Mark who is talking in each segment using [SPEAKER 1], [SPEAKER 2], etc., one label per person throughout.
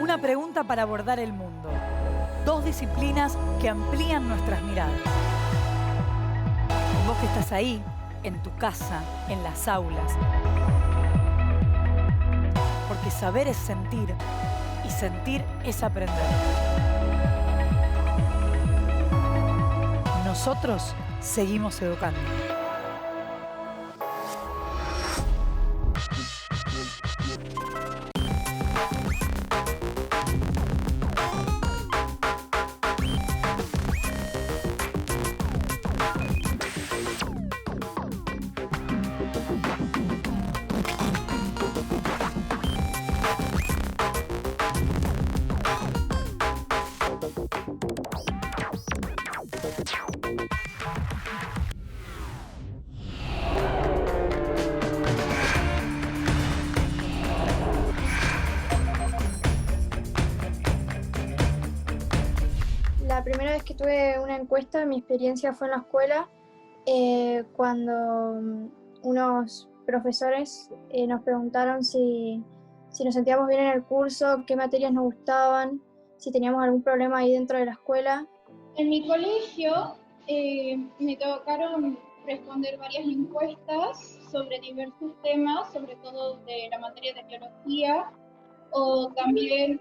[SPEAKER 1] Una pregunta para abordar el mundo. Dos disciplinas que amplían nuestras miradas. Vos que estás ahí, en tu casa, en las aulas. Porque saber es sentir y sentir es aprender. Nosotros seguimos educando.
[SPEAKER 2] La primera vez que tuve una encuesta, mi experiencia fue en la escuela, cuando unos profesores nos preguntaron si nos sentíamos bien en el curso, qué materias nos gustaban, si teníamos algún problema ahí dentro de la escuela.
[SPEAKER 3] En mi colegio me tocaron responder varias encuestas sobre diversos temas, sobre todo de la materia de biología, o también,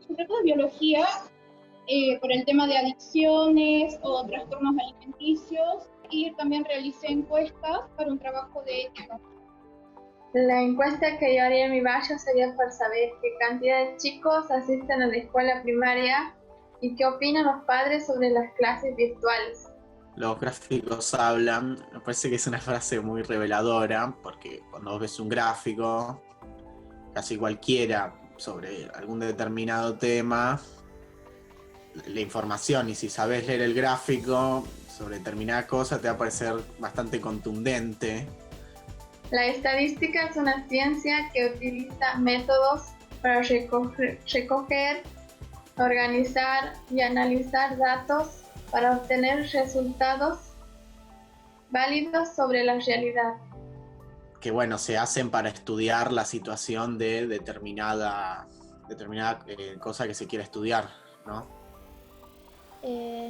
[SPEAKER 3] sobre todo de biología, por el tema de adicciones o trastornos alimenticios, y también realicé encuestas para un trabajo de ética.
[SPEAKER 4] La encuesta que yo haría en mi barrio sería para saber qué cantidad de chicos asisten a la escuela primaria y qué opinan los padres sobre las clases virtuales.
[SPEAKER 5] Los gráficos hablan, me parece que es una frase muy reveladora, porque cuando vos ves un gráfico, casi cualquiera, sobre algún determinado tema, la información, y si sabes leer el gráfico sobre determinada cosa, te va a parecer bastante contundente.
[SPEAKER 4] La estadística es una ciencia que utiliza métodos para recoger, organizar y analizar datos para obtener resultados válidos sobre la realidad.
[SPEAKER 5] Que se hacen para estudiar la situación de determinada cosa que se quiere estudiar, ¿no?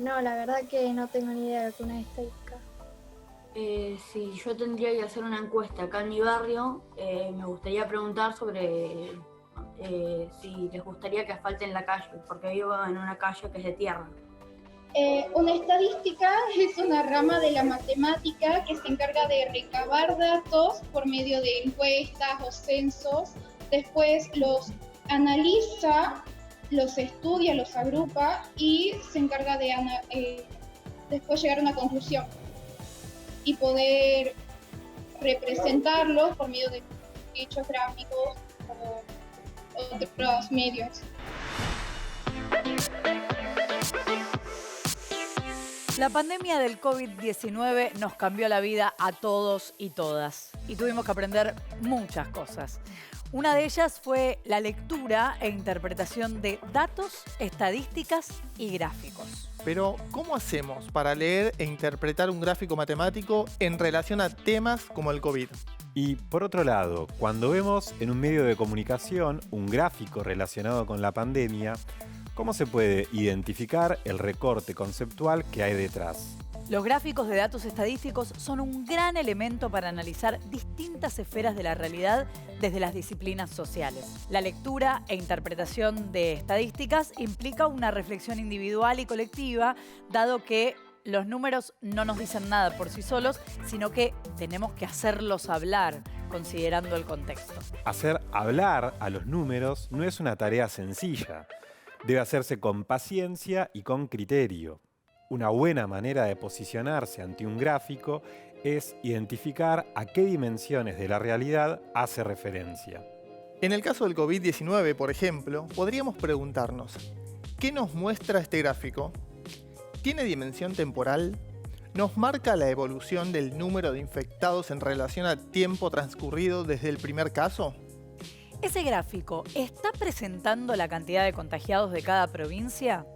[SPEAKER 2] No, la verdad que no tengo ni idea de lo que es una estadística.
[SPEAKER 6] Si yo tendría que hacer una encuesta acá en mi barrio, me gustaría preguntar sobre si les gustaría que asfalten la calle, porque vivo en una calle que es de tierra.
[SPEAKER 3] Una estadística es una rama de la matemática que se encarga de recabar datos por medio de encuestas o censos, después los analiza, los estudia, los agrupa y se encarga de después llegar a una conclusión y poder representarlo por medio de hechos gráficos o otros medios.
[SPEAKER 1] La pandemia del COVID-19 nos cambió la vida a todos y todas y tuvimos que aprender muchas cosas. Una de ellas fue la lectura e interpretación de datos, estadísticas y gráficos.
[SPEAKER 7] Pero, ¿cómo hacemos para leer e interpretar un gráfico matemático en relación a temas como el COVID?
[SPEAKER 8] Y por otro lado, cuando vemos en un medio de comunicación un gráfico relacionado con la pandemia, ¿cómo se puede identificar el recorte conceptual que hay detrás?
[SPEAKER 1] Los gráficos de datos estadísticos son un gran elemento para analizar distintas esferas de la realidad desde las disciplinas sociales. La lectura e interpretación de estadísticas implica una reflexión individual y colectiva, dado que los números no nos dicen nada por sí solos, sino que tenemos que hacerlos hablar, considerando el contexto.
[SPEAKER 8] Hacer hablar a los números no es una tarea sencilla. Debe hacerse con paciencia y con criterio. Una buena manera de posicionarse ante un gráfico es identificar a qué dimensiones de la realidad hace referencia.
[SPEAKER 7] En el caso del COVID-19, por ejemplo, podríamos preguntarnos, ¿qué nos muestra este gráfico? ¿Tiene dimensión temporal? ¿Nos marca la evolución del número de infectados en relación al tiempo transcurrido desde el primer caso?
[SPEAKER 1] ¿Ese gráfico está presentando la cantidad de contagiados de cada provincia?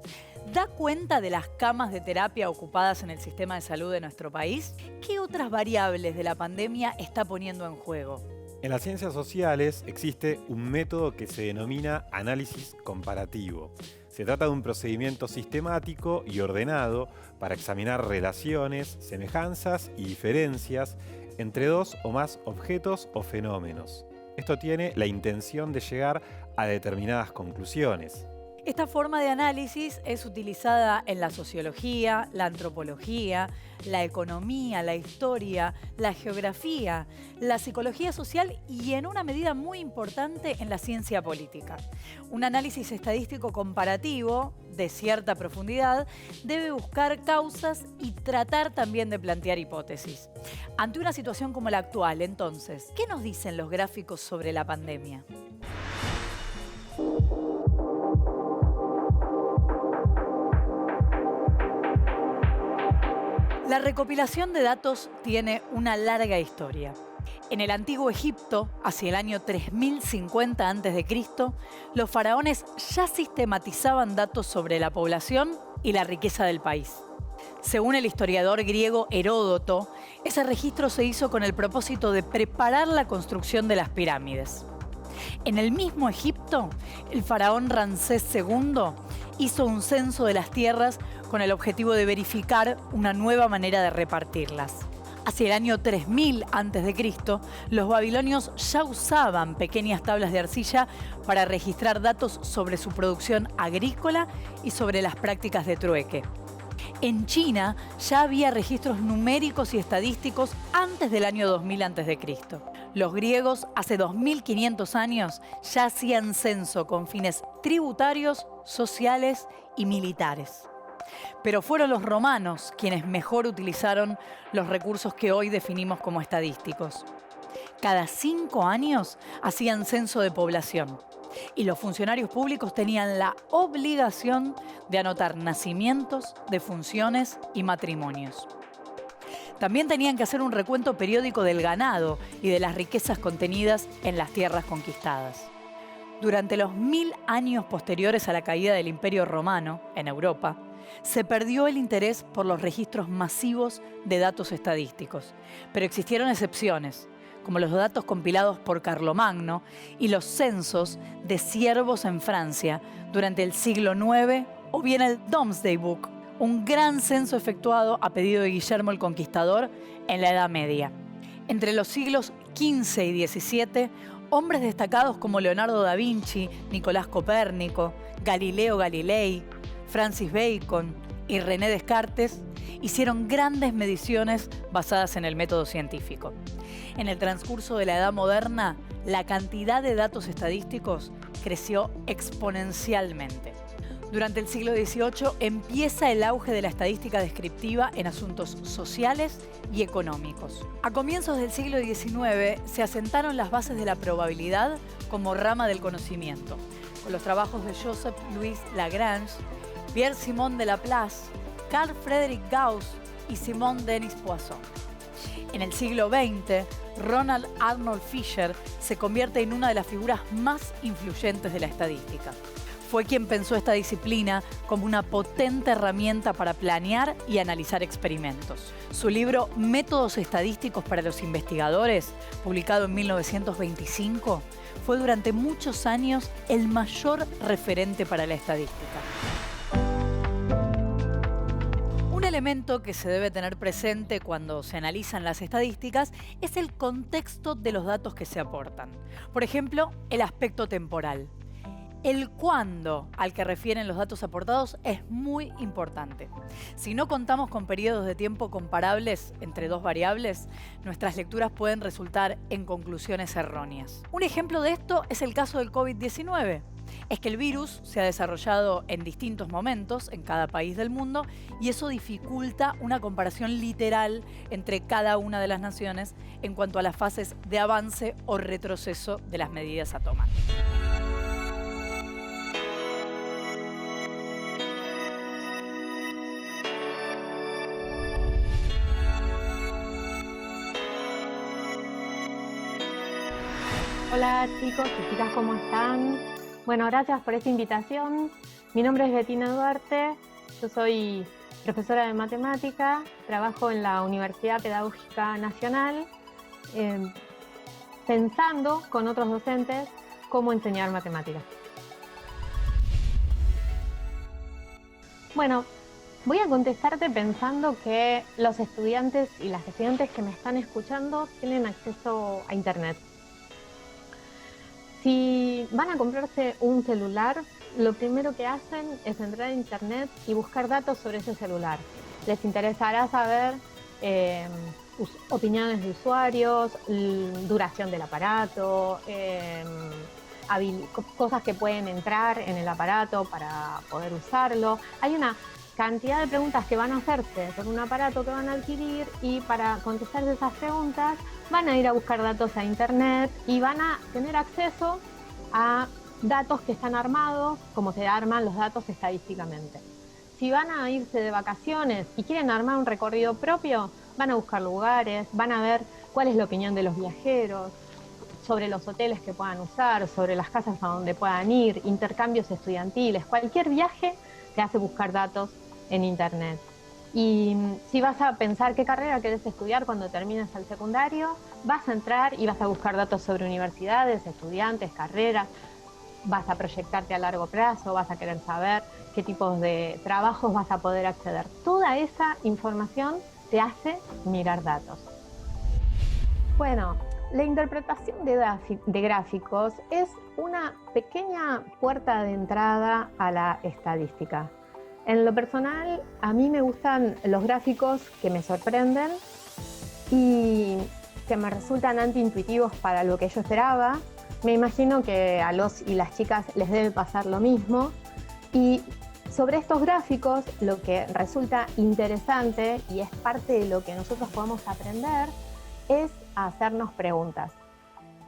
[SPEAKER 1] ¿Da cuenta de las camas de terapia ocupadas en el sistema de salud de nuestro país? ¿Qué otras variables de la pandemia está poniendo en juego?
[SPEAKER 8] En las ciencias sociales existe un método que se denomina análisis comparativo. Se trata de un procedimiento sistemático y ordenado para examinar relaciones, semejanzas y diferencias entre dos o más objetos o fenómenos. Esto tiene la intención de llegar a determinadas conclusiones.
[SPEAKER 1] Esta forma de análisis es utilizada en la sociología, la antropología, la economía, la historia, la geografía, la psicología social y en una medida muy importante en la ciencia política. Un análisis estadístico comparativo de cierta profundidad debe buscar causas y tratar también de plantear hipótesis. Ante una situación como la actual, entonces, ¿qué nos dicen los gráficos sobre la pandemia? La recopilación de datos tiene una larga historia. En el antiguo Egipto, hacia el año 3050 a.C., los faraones ya sistematizaban datos sobre la población y la riqueza del país. Según el historiador griego Heródoto, ese registro se hizo con el propósito de preparar la construcción de las pirámides. En el mismo Egipto, el faraón Ramsés II hizo un censo de las tierras con el objetivo de verificar una nueva manera de repartirlas. Hacia el año 3000 a.C., los babilonios ya usaban pequeñas tablas de arcilla para registrar datos sobre su producción agrícola y sobre las prácticas de trueque. En China ya había registros numéricos y estadísticos antes del año 2000 a.C. Los griegos, hace 2500 años, ya hacían censo con fines tributarios, sociales y militares. Pero fueron los romanos quienes mejor utilizaron los recursos que hoy definimos como estadísticos. Cada 5 años hacían censo de población y los funcionarios públicos tenían la obligación de anotar nacimientos, defunciones y matrimonios. También tenían que hacer un recuento periódico del ganado y de las riquezas contenidas en las tierras conquistadas. Durante los 1000 años posteriores a la caída del Imperio Romano en Europa, se perdió el interés por los registros masivos de datos estadísticos, pero existieron excepciones, como los datos compilados por Carlomagno y los censos de siervos en Francia durante el siglo IX o bien el Domesday Book, un gran censo efectuado a pedido de Guillermo el Conquistador en la Edad Media. Entre los siglos XV y XVII, hombres destacados como Leonardo da Vinci, Nicolás Copérnico, Galileo Galilei, Francis Bacon y René Descartes hicieron grandes mediciones basadas en el método científico. En el transcurso de la Edad Moderna, la cantidad de datos estadísticos creció exponencialmente. Durante el siglo XVIII empieza el auge de la estadística descriptiva en asuntos sociales y económicos. A comienzos del siglo XIX se asentaron las bases de la probabilidad como rama del conocimiento, con los trabajos de Joseph-Louis Lagrange, Pierre-Simon de Laplace, Carl Friedrich Gauss y Simon Denis Poisson. En el siglo XX, Ronald Arnold Fisher se convierte en una de las figuras más influyentes de la estadística. Fue quien pensó esta disciplina como una potente herramienta para planear y analizar experimentos. Su libro Métodos estadísticos para los investigadores, publicado en 1925, fue durante muchos años el mayor referente para la estadística. Un elemento que se debe tener presente cuando se analizan las estadísticas es el contexto de los datos que se aportan. Por ejemplo, el aspecto temporal. El cuándo al que refieren los datos aportados es muy importante. Si no contamos con periodos de tiempo comparables entre dos variables, nuestras lecturas pueden resultar en conclusiones erróneas. Un ejemplo de esto es el caso del COVID-19. Es que el virus se ha desarrollado en distintos momentos en cada país del mundo y eso dificulta una comparación literal entre cada una de las naciones en cuanto a las fases de avance o retroceso de las medidas a tomar.
[SPEAKER 9] Hola chicos y chicas, ¿cómo están? Bueno, gracias por esta invitación. Mi nombre es Betina Duarte, yo soy profesora de matemática, trabajo en la Universidad Pedagógica Nacional. pensando con otros docentes cómo enseñar matemáticas. Bueno, voy a contestarte pensando que los estudiantes y las estudiantes que me están escuchando tienen acceso a Internet. Si van a comprarse un celular, lo primero que hacen es entrar a Internet y buscar datos sobre ese celular. Les interesará saber opiniones de usuarios, duración del aparato, cosas que pueden entrar en el aparato para poder usarlo. Hay una cantidad de preguntas que van a hacerse por un aparato que van a adquirir, y para contestar esas preguntas van a ir a buscar datos a Internet y van a tener acceso a datos que están armados, como se arman los datos estadísticamente. Si van a irse de vacaciones y quieren armar un recorrido propio, van a buscar lugares, van a ver cuál es la opinión de los viajeros, sobre los hoteles que puedan usar, sobre las casas a donde puedan ir, intercambios estudiantiles. Cualquier viaje te hace buscar datos en Internet. Y si vas a pensar qué carrera querés estudiar cuando termines el secundario, vas a entrar y vas a buscar datos sobre universidades, estudiantes, carreras, vas a proyectarte a largo plazo, vas a querer saber qué tipos de trabajos vas a poder acceder. Toda esa información te hace mirar datos. Bueno, la interpretación de gráficos es una pequeña puerta de entrada a la estadística. En lo personal, a mí me gustan los gráficos que me sorprenden y que me resultan antiintuitivos para lo que yo esperaba. Me imagino que a los y las chicas les debe pasar lo mismo. Y sobre estos gráficos, lo que resulta interesante y es parte de lo que nosotros podemos aprender es a hacernos preguntas.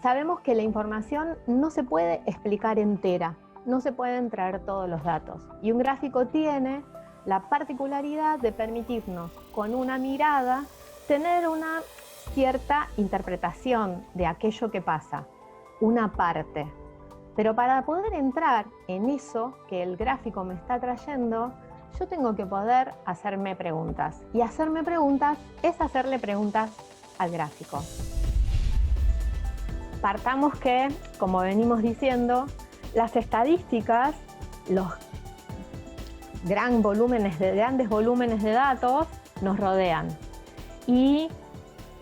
[SPEAKER 9] Sabemos que la información no se puede explicar entera, no se pueden traer todos los datos. Y un gráfico tiene la particularidad de permitirnos, con una mirada, tener una cierta interpretación de aquello que pasa, una parte. Pero para poder entrar en eso que el gráfico me está trayendo, yo tengo que poder hacerme preguntas. Y hacerme preguntas es hacerle preguntas al gráfico. Partamos que, como venimos diciendo, las estadísticas, los grandes volúmenes de datos nos rodean. Y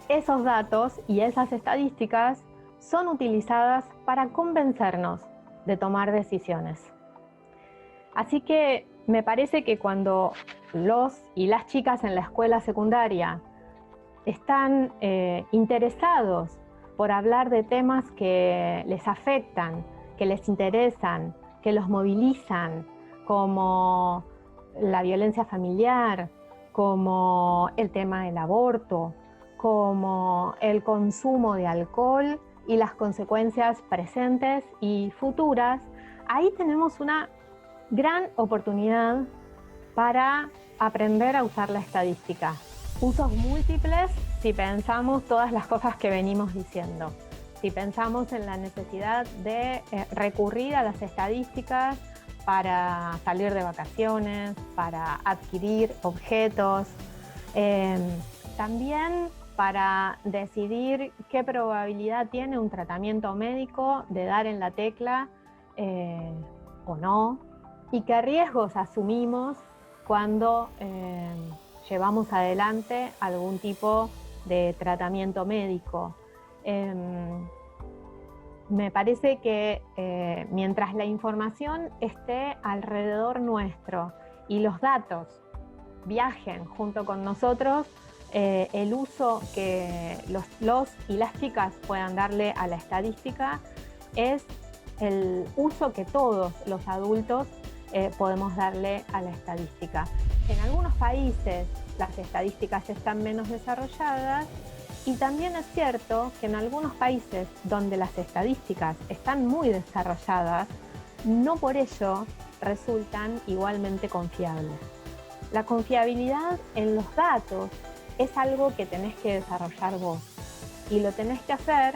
[SPEAKER 9] esos datos y esas estadísticas son utilizadas para convencernos de tomar decisiones. Así que me parece que cuando los y las chicas en la escuela secundaria están interesados por hablar de temas que les afectan, que les interesan, que los movilizan, como la violencia familiar, como el tema del aborto, como el consumo de alcohol y las consecuencias presentes y futuras, ahí tenemos una gran oportunidad para aprender a usar la estadística. Usos múltiples si pensamos todas las cosas que venimos diciendo. Si pensamos en la necesidad de recurrir a las estadísticas para salir de vacaciones, para adquirir objetos, también para decidir qué probabilidad tiene un tratamiento médico de dar en la tecla o no, y qué riesgos asumimos cuando llevamos adelante algún tipo de tratamiento médico. Me parece que mientras la información esté alrededor nuestro y los datos viajen junto con nosotros, el uso que los y las chicas puedan darle a la estadística es el uso que todos los adultos podemos darle a la estadística. En algunos países las estadísticas están menos desarrolladas, y también es cierto que en algunos países donde las estadísticas están muy desarrolladas, no por ello resultan igualmente confiables. La confiabilidad en los datos es algo que tenés que desarrollar vos, y lo tenés que hacer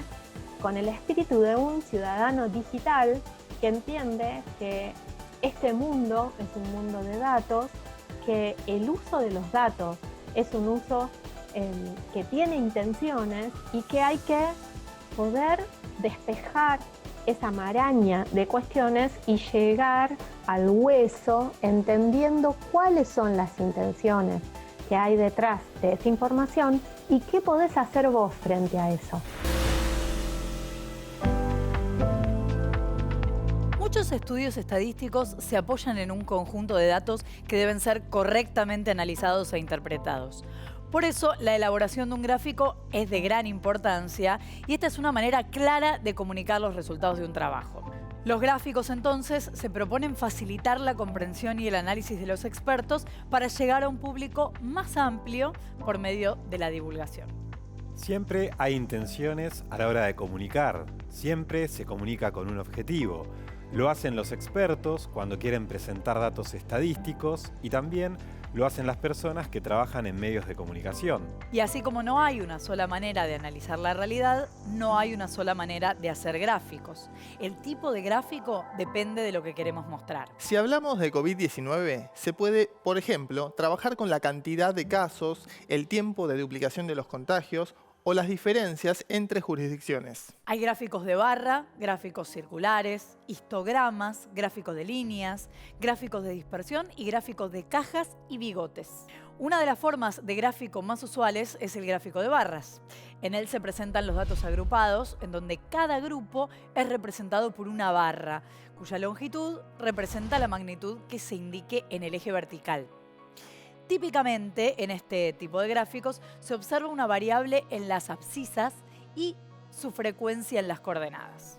[SPEAKER 9] con el espíritu de un ciudadano digital que entiende que este mundo es un mundo de datos, que el uso de los datos es un uso que tiene intenciones y que hay que poder despejar esa maraña de cuestiones y llegar al hueso entendiendo cuáles son las intenciones que hay detrás de esa información y qué podés hacer vos frente a eso.
[SPEAKER 1] Muchos estudios estadísticos se apoyan en un conjunto de datos que deben ser correctamente analizados e interpretados. Por eso, la elaboración de un gráfico es de gran importancia y esta es una manera clara de comunicar los resultados de un trabajo. Los gráficos, entonces, se proponen facilitar la comprensión y el análisis de los expertos para llegar a un público más amplio por medio de la divulgación.
[SPEAKER 8] Siempre hay intenciones a la hora de comunicar, siempre se comunica con un objetivo. Lo hacen los expertos cuando quieren presentar datos estadísticos y también lo hacen las personas que trabajan en medios de comunicación.
[SPEAKER 1] Y así como no hay una sola manera de analizar la realidad, no hay una sola manera de hacer gráficos. El tipo de gráfico depende de lo que queremos mostrar.
[SPEAKER 7] Si hablamos de COVID-19, se puede, por ejemplo, trabajar con la cantidad de casos, el tiempo de duplicación de los contagios o las diferencias entre jurisdicciones.
[SPEAKER 1] Hay gráficos de barra, gráficos circulares, histogramas, gráficos de líneas, gráficos de dispersión y gráficos de cajas y bigotes. Una de las formas de gráfico más usuales es el gráfico de barras. En él se presentan los datos agrupados, en donde cada grupo es representado por una barra, cuya longitud representa la magnitud que se indique en el eje vertical. Típicamente, en este tipo de gráficos, se observa una variable en las abscisas y su frecuencia en las coordenadas.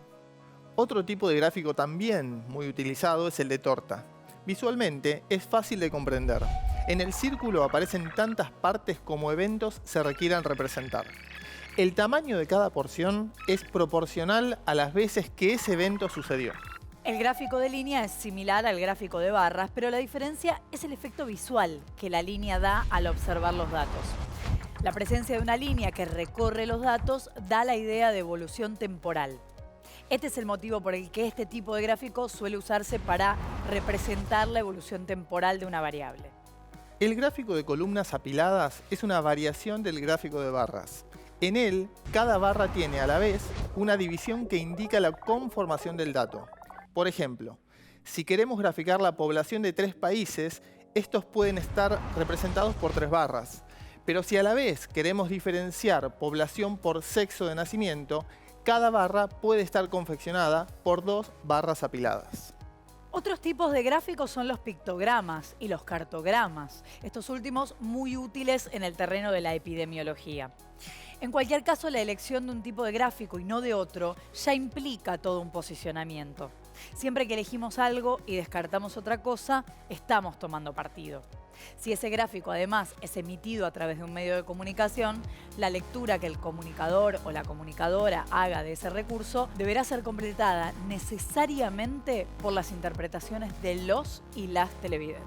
[SPEAKER 7] Otro tipo de gráfico también muy utilizado es el de torta. Visualmente es fácil de comprender. En el círculo aparecen tantas partes como eventos se requieran representar. El tamaño de cada porción es proporcional a las veces que ese evento sucedió.
[SPEAKER 1] El gráfico de línea es similar al gráfico de barras, pero la diferencia es el efecto visual que la línea da al observar los datos. La presencia de una línea que recorre los datos da la idea de evolución temporal. Este es el motivo por el que este tipo de gráfico suele usarse para representar la evolución temporal de una variable.
[SPEAKER 7] El gráfico de columnas apiladas es una variación del gráfico de barras. En él, cada barra tiene a la vez una división que indica la conformación del dato. Por ejemplo, si queremos graficar la población de 3 países, estos pueden estar representados por 3 barras. Pero si a la vez queremos diferenciar población por sexo de nacimiento, cada barra puede estar confeccionada por 2 barras apiladas.
[SPEAKER 1] Otros tipos de gráficos son los pictogramas y los cartogramas, estos últimos muy útiles en el terreno de la epidemiología. En cualquier caso, la elección de un tipo de gráfico y no de otro ya implica todo un posicionamiento. Siempre que elegimos algo y descartamos otra cosa, estamos tomando partido. Si ese gráfico además es emitido a través de un medio de comunicación, la lectura que el comunicador o la comunicadora haga de ese recurso deberá ser completada necesariamente por las interpretaciones de los y las televidentes.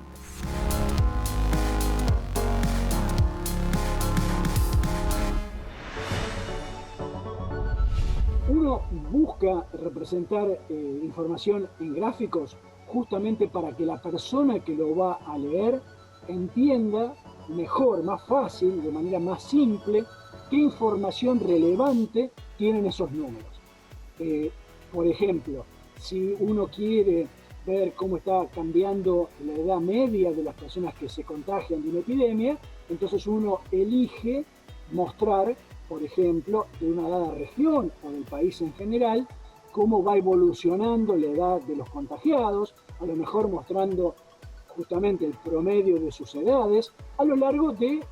[SPEAKER 10] Uno busca representar información en gráficos justamente para que la persona que lo va a leer entienda mejor, más fácil, de manera más simple, qué información relevante tienen esos números. Por ejemplo, si uno quiere ver cómo está cambiando la edad media de las personas que se contagian de una epidemia, entonces uno elige mostrar, por ejemplo, de una dada región o del país en general, cómo va evolucionando la edad de los contagiados, a lo mejor mostrando justamente el promedio de sus edades a lo largo del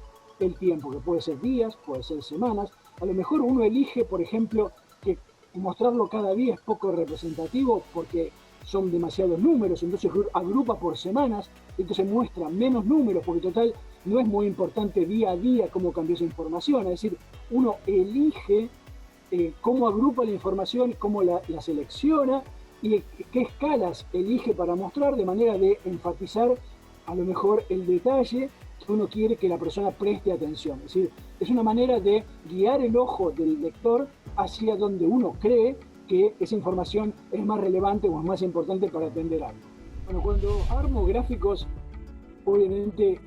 [SPEAKER 10] tiempo, que puede ser días, puede ser semanas. A lo mejor uno elige, por ejemplo, que mostrarlo cada día es poco representativo porque son demasiados números, entonces agrupa por semanas, entonces muestra menos números, porque total no es muy importante día a día cómo cambió esa información, es decir, uno elige cómo agrupa la información, cómo la selecciona y qué escalas elige para mostrar, de manera de enfatizar a lo mejor el detalle que uno quiere que la persona preste atención. Es decir, es una manera de guiar el ojo del lector hacia donde uno cree que esa información es más relevante o es más importante para atender algo. Bueno, cuando armo gráficos, obviamente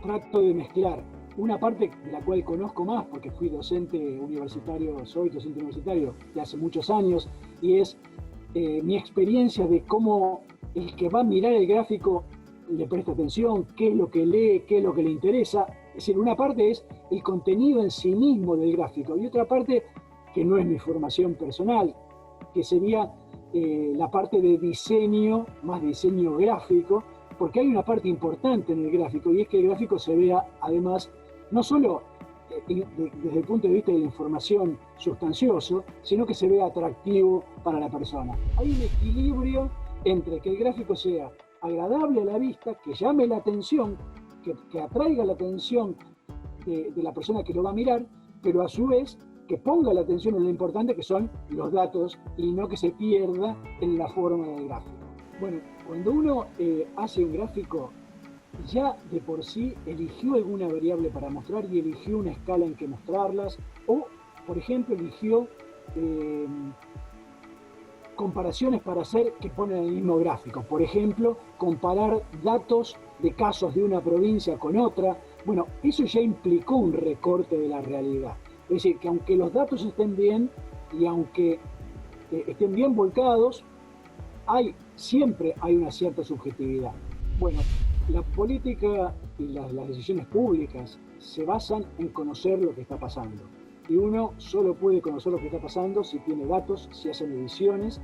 [SPEAKER 10] trato de mezclar Una parte de la cual conozco más, porque fui docente universitario, soy docente universitario de hace muchos años, y es mi experiencia de cómo el que va a mirar el gráfico le presta atención, qué es lo que lee, qué es lo que le interesa. Es decir, una parte es el contenido en sí mismo del gráfico, y otra parte, que no es mi formación personal, que sería la parte de diseño, más diseño gráfico, porque hay una parte importante en el gráfico, y es que el gráfico se vea además no solo desde el punto de vista de la información sustancioso, sino que se vea atractivo para la persona. Hay un equilibrio entre que el gráfico sea agradable a la vista, que llame la atención, que atraiga la atención de la persona que lo va a mirar, pero a su vez que ponga la atención en lo importante que son los datos y no que se pierda en la forma del gráfico. Bueno, cuando uno hace un gráfico, ya de por sí eligió alguna variable para mostrar y eligió una escala en que mostrarlas, o, por ejemplo, eligió comparaciones para hacer que ponen el mismo gráfico. Por ejemplo, comparar datos de casos de una provincia con otra. Bueno, eso ya implicó un recorte de la realidad. Es decir, que aunque los datos estén bien y aunque estén bien volcados, siempre hay una cierta subjetividad. Bueno, la política y las decisiones públicas se basan en conocer lo que está pasando. Y uno solo puede conocer lo que está pasando si tiene datos, si hace mediciones.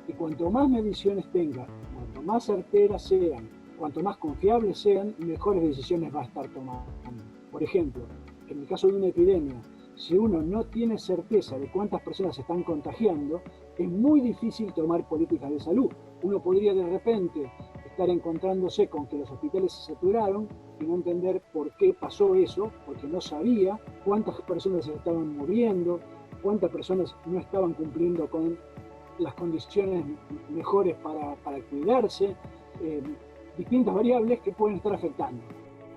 [SPEAKER 10] Y cuanto más mediciones tenga, cuanto más certeras sean, cuanto más confiables sean, mejores decisiones va a estar tomando. Por ejemplo, en el caso de una epidemia, si uno no tiene certeza de cuántas personas se están contagiando, es muy difícil tomar políticas de salud. Uno podría de repente estar encontrándose con que los hospitales se saturaron y no entender por qué pasó eso, porque no sabía cuántas personas se estaban muriendo, cuántas personas no estaban cumpliendo con las condiciones mejores para cuidarse, distintas variables que pueden estar afectando.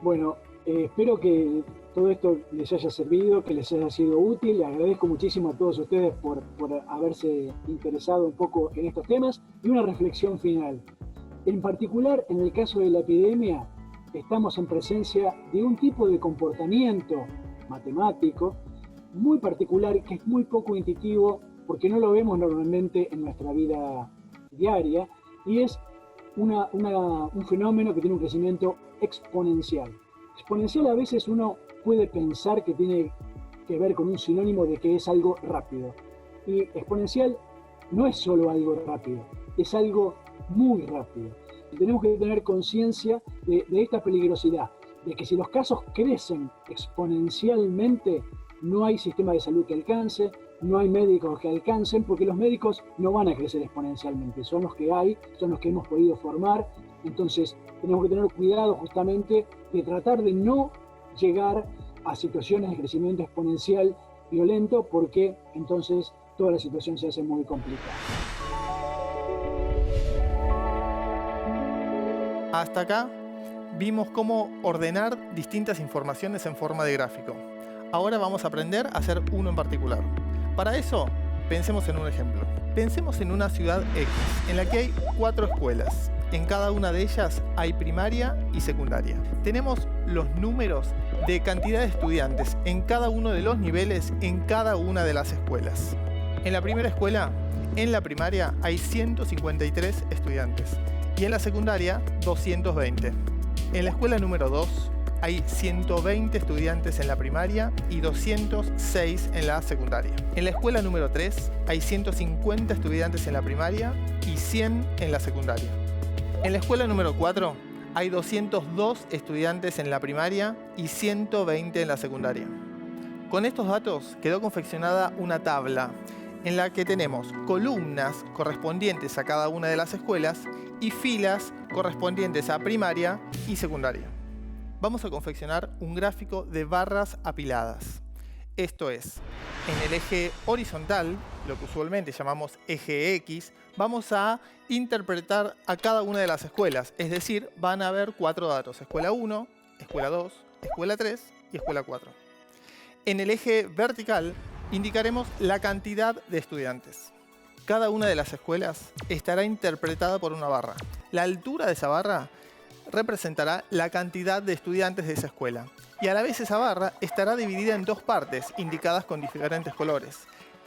[SPEAKER 10] Bueno, espero que todo esto les haya servido, que les haya sido útil. Les agradezco muchísimo a todos ustedes por haberse interesado un poco en estos temas. Y una reflexión final. En particular, en el caso de la epidemia, estamos en presencia de un tipo de comportamiento matemático muy particular que es muy poco intuitivo porque no lo vemos normalmente en nuestra vida diaria, y es un fenómeno que tiene un crecimiento exponencial. Exponencial a veces uno puede pensar que tiene que ver con un sinónimo de que es algo rápido. Y exponencial no es solo algo rápido, es algo muy rápido. Y tenemos que tener conciencia de esta peligrosidad, de que si los casos crecen exponencialmente, no hay sistema de salud que alcance, no hay médicos que alcancen, porque los médicos no van a crecer exponencialmente, son los que hay, son los que hemos podido formar. Entonces tenemos que tener cuidado justamente de tratar de no llegar a situaciones de crecimiento exponencial violento, porque entonces toda la situación se hace muy complicada.
[SPEAKER 7] Hasta acá vimos cómo ordenar distintas informaciones en forma de gráfico. Ahora vamos a aprender a hacer uno en particular. Para eso, pensemos en un ejemplo. Pensemos en una ciudad X, en la que hay 4 escuelas. En cada una de ellas hay primaria y secundaria. Tenemos los números de cantidad de estudiantes en cada uno de los niveles en cada una de las escuelas. En la primera escuela, en la primaria, hay 153 estudiantes y en la secundaria 220. En la escuela número 2 hay 120 estudiantes en la primaria y 206 en la secundaria. En la escuela número 3 hay 150 estudiantes en la primaria y 100 en la secundaria. En la escuela número 4 hay 202 estudiantes en la primaria y 120 en la secundaria. Con estos datos quedó confeccionada una tabla en la que tenemos columnas correspondientes a cada una de las escuelas y filas correspondientes a primaria y secundaria. Vamos a confeccionar un gráfico de barras apiladas. Esto es, en el eje horizontal, lo que usualmente llamamos eje X, vamos a interpretar a cada una de las escuelas. Es decir, van a haber 4 datos: escuela 1, escuela 2, escuela 3 y escuela 4. En el eje vertical indicaremos la cantidad de estudiantes. Cada una de las escuelas estará interpretada por una barra. La altura de esa barra representará la cantidad de estudiantes de esa escuela. Y a la vez esa barra estará dividida en dos partes, indicadas con diferentes colores.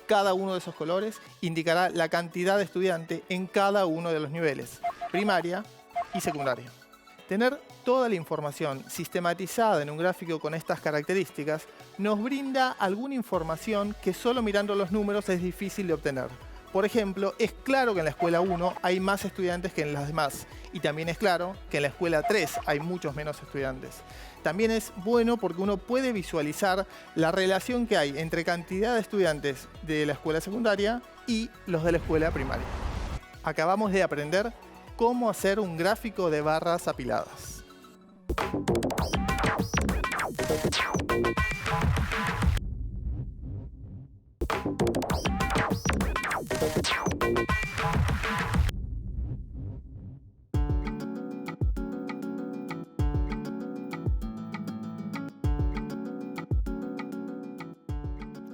[SPEAKER 7] Cada uno de esos colores indicará la cantidad de estudiantes en cada uno de los niveles, primaria y secundaria. Tener toda la información sistematizada en un gráfico con estas características nos brinda alguna información que solo mirando los números es difícil de obtener. Por ejemplo, es claro que en la escuela 1 hay más estudiantes que en las demás, y también es claro que en la escuela 3 hay muchos menos estudiantes. También es bueno porque uno puede visualizar la relación que hay entre cantidad de estudiantes de la escuela secundaria y los de la escuela primaria. Acabamos de aprender cómo hacer un gráfico de barras apiladas.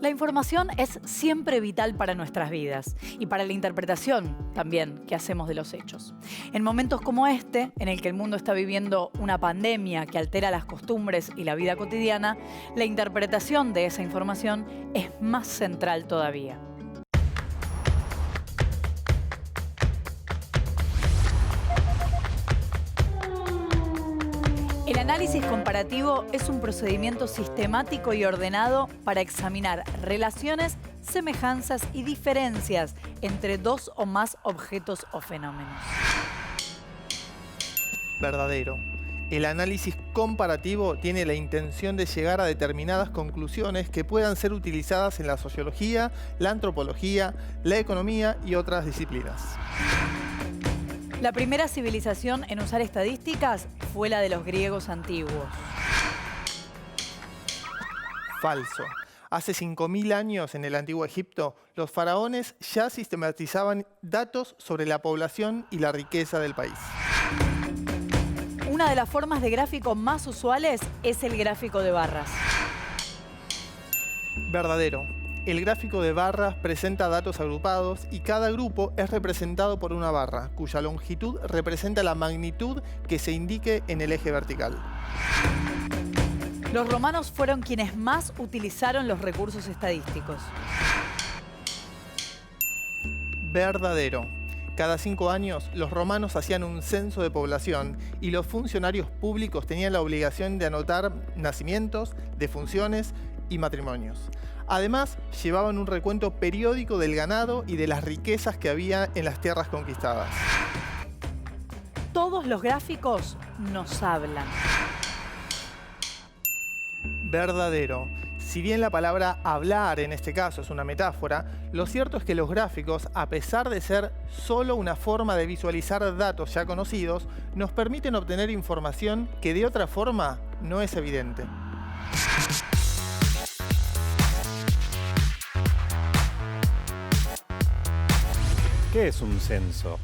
[SPEAKER 1] La información es siempre vital para nuestras vidas y para la interpretación también que hacemos de los hechos. En momentos como este, en el que el mundo está viviendo una pandemia que altera las costumbres y la vida cotidiana, la interpretación de esa información es más central todavía. El análisis comparativo es un procedimiento sistemático y ordenado para examinar relaciones, semejanzas y diferencias entre dos o más objetos o fenómenos.
[SPEAKER 7] Verdadero. El análisis comparativo tiene la intención de llegar a determinadas conclusiones que puedan ser utilizadas en la sociología, la antropología, la economía y otras disciplinas.
[SPEAKER 1] La primera civilización en usar estadísticas fue la de los griegos antiguos.
[SPEAKER 7] Falso. Hace 5.000 años en el antiguo Egipto, los faraones ya sistematizaban datos sobre la población y la riqueza del país.
[SPEAKER 1] Una de las formas de gráfico más usuales es el gráfico de barras.
[SPEAKER 7] Verdadero. El gráfico de barras presenta datos agrupados y cada grupo es representado por una barra, cuya longitud representa la magnitud que se indique en el eje vertical.
[SPEAKER 1] Los romanos fueron quienes más utilizaron los recursos estadísticos.
[SPEAKER 7] Verdadero. Cada 5 años, los romanos hacían un censo de población y los funcionarios públicos tenían la obligación de anotar nacimientos, defunciones y matrimonios. Además, llevaban un recuento periódico del ganado y de las riquezas que había en las tierras conquistadas.
[SPEAKER 1] Todos los gráficos nos hablan.
[SPEAKER 7] Verdadero. Si bien la palabra hablar en este caso es una metáfora, lo cierto es que los gráficos, a pesar de ser solo una forma de visualizar datos ya conocidos, nos permiten obtener información que de otra forma no es evidente.
[SPEAKER 8] ¿Qué es un censo?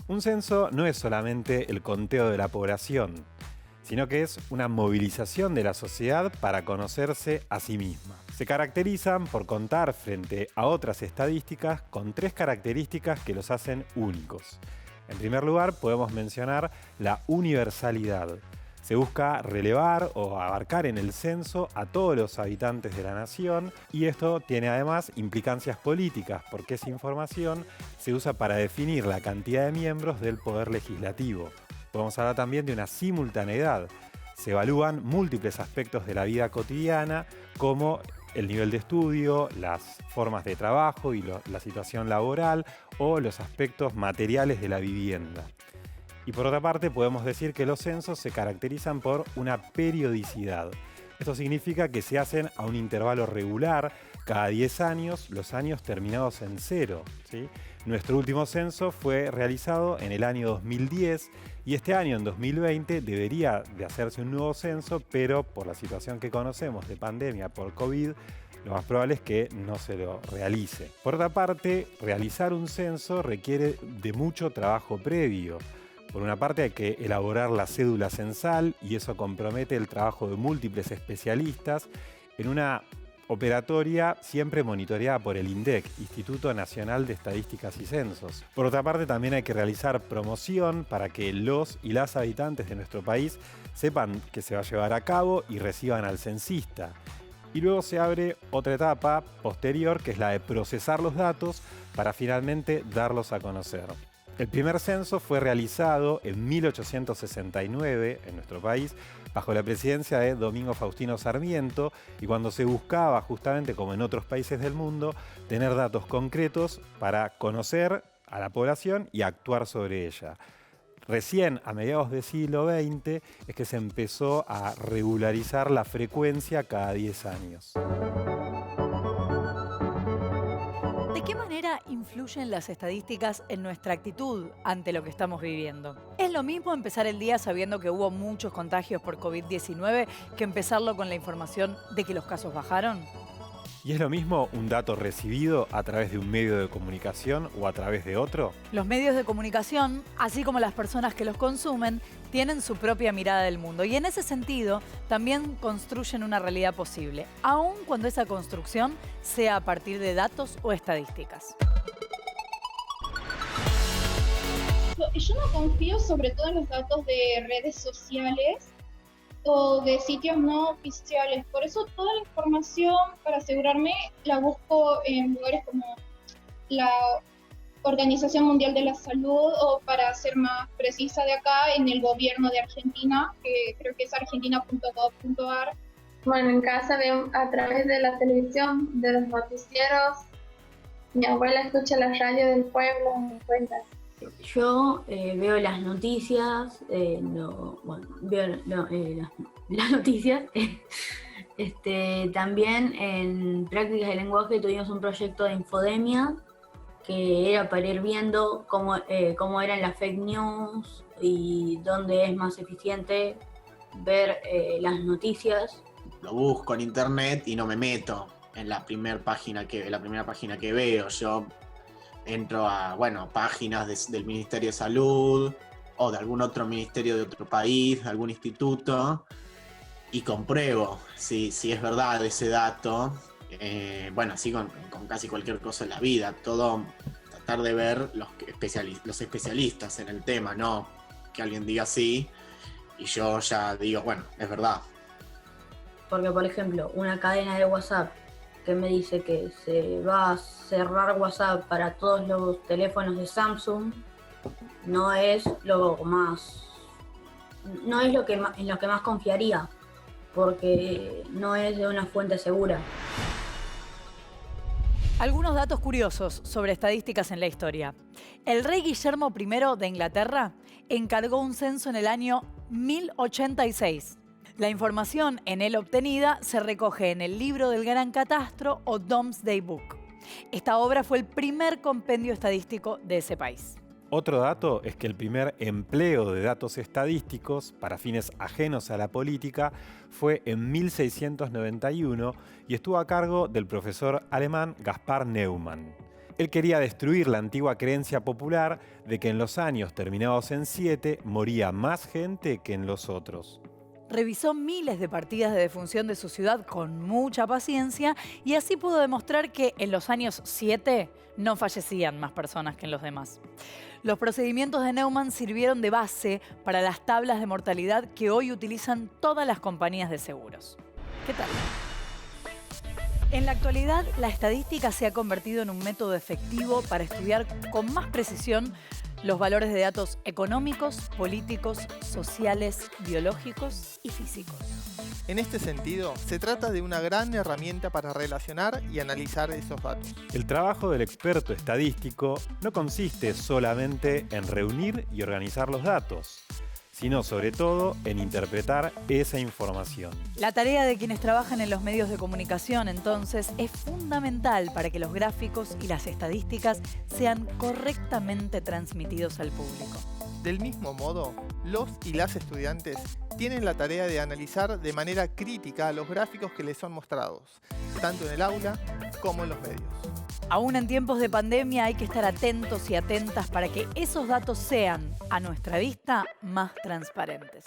[SPEAKER 8] Un censo no es solamente el conteo de la población, sino que es una movilización de la sociedad para conocerse a sí misma. Se caracterizan por contar frente a otras estadísticas con 3 características que los hacen únicos. En primer lugar, podemos mencionar la universalidad. Se busca relevar o abarcar en el censo a todos los habitantes de la nación y esto tiene además implicancias políticas porque esa información se usa para definir la cantidad de miembros del poder legislativo. Podemos hablar también de una simultaneidad. Se evalúan múltiples aspectos de la vida cotidiana como el nivel de estudio, las formas de trabajo y la situación laboral o los aspectos materiales de la vivienda. Y por otra parte, podemos decir que los censos se caracterizan por una periodicidad. Esto significa que se hacen a un intervalo regular, cada 10 años, los años terminados en 0, ¿sí? Nuestro último censo fue realizado en el año 2010 y este año, en 2020, debería de hacerse un nuevo censo, pero por la situación que conocemos de pandemia por COVID, lo más probable es que no se lo realice. Por otra parte, realizar un censo requiere de mucho trabajo previo. Por una parte hay que elaborar la cédula censal y eso compromete el trabajo de múltiples especialistas en una operatoria siempre monitoreada por el INDEC, Instituto Nacional de Estadísticas y Censos. Por otra parte, también hay que realizar promoción para que los y las habitantes de nuestro país sepan que se va a llevar a cabo y reciban al censista. Y luego se abre otra etapa posterior, que es la de procesar los datos para finalmente darlos a conocer. El primer censo fue realizado en 1869 en nuestro país, bajo la presidencia de Domingo Faustino Sarmiento, y cuando se buscaba, justamente como en otros países del mundo, tener datos concretos para conocer a la población y actuar sobre ella. Recién, a mediados del siglo XX, es que se empezó a regularizar la frecuencia cada 10 años.
[SPEAKER 1] ¿De qué manera influyen las estadísticas en nuestra actitud ante lo que estamos viviendo? ¿Es lo mismo empezar el día sabiendo que hubo muchos contagios por COVID-19 que empezarlo con la información de que los casos bajaron?
[SPEAKER 8] ¿Y es lo mismo un dato recibido a través de un medio de comunicación o a través de otro?
[SPEAKER 1] Los medios de comunicación, así como las personas que los consumen, tienen su propia mirada del mundo y en ese sentido también construyen una realidad posible, aun cuando esa construcción sea a partir de datos o estadísticas.
[SPEAKER 3] Yo no confío sobre todo en los datos de redes sociales o de sitios no oficiales, por eso toda la información para asegurarme la busco en lugares como la Organización Mundial de la Salud, o para ser más precisa de acá, en el gobierno de Argentina, que creo que es argentina.gov.ar.
[SPEAKER 4] Bueno, en casa veo a través de la televisión, de los noticieros. Mi abuela escucha la radio del pueblo, me cuenta.
[SPEAKER 6] Yo veo las noticias, las noticias. También en prácticas de lenguaje tuvimos un proyecto de infodemia que era para ir viendo cómo eran las fake news y dónde es más eficiente ver las noticias.
[SPEAKER 5] Lo busco en internet y no me meto en la primera página que veo. Yo entro a páginas del Ministerio de Salud o de algún otro ministerio de otro país, de algún instituto, y compruebo si es verdad ese dato. Así con casi cualquier cosa en la vida, todo tratar de ver los especialistas en el tema, no que alguien diga sí y yo ya digo, es verdad.
[SPEAKER 6] Porque, por ejemplo, una cadena de WhatsApp que me dice que se va a cerrar WhatsApp para todos los teléfonos de Samsung, no es en lo que más confiaría, porque no es de una fuente segura.
[SPEAKER 1] Algunos datos curiosos sobre estadísticas en la historia. El rey Guillermo I de Inglaterra encargó un censo en el año 1086. La información en él obtenida se recoge en el Libro del Gran Catastro o Domesday Book. Esta obra fue el primer compendio estadístico de ese país.
[SPEAKER 8] Otro dato es que el primer empleo de datos estadísticos para fines ajenos a la política fue en 1691 y estuvo a cargo del profesor alemán Gaspar Neumann. Él quería destruir la antigua creencia popular de que en los años terminados en 7 moría más gente que en los otros.
[SPEAKER 1] Revisó miles de partidas de defunción de su ciudad con mucha paciencia y así pudo demostrar que en los años 7 no fallecían más personas que en los demás. Los procedimientos de Neumann sirvieron de base para las tablas de mortalidad que hoy utilizan todas las compañías de seguros. ¿Qué tal? En la actualidad, la estadística se ha convertido en un método efectivo para estudiar con más precisión los valores de datos económicos, políticos, sociales, biológicos y físicos.
[SPEAKER 7] En este sentido, se trata de una gran herramienta para relacionar y analizar esos datos.
[SPEAKER 8] El trabajo del experto estadístico no consiste solamente en reunir y organizar los datos, sino sobre todo en interpretar esa información.
[SPEAKER 1] La tarea de quienes trabajan en los medios de comunicación, entonces, es fundamental para que los gráficos y las estadísticas sean correctamente transmitidos al público.
[SPEAKER 7] Del mismo modo, los y las estudiantes tienen la tarea de analizar de manera crítica los gráficos que les son mostrados, tanto en el aula como en los medios.
[SPEAKER 1] Aún en tiempos de pandemia hay que estar atentos y atentas para que esos datos sean, a nuestra vista, más transparentes.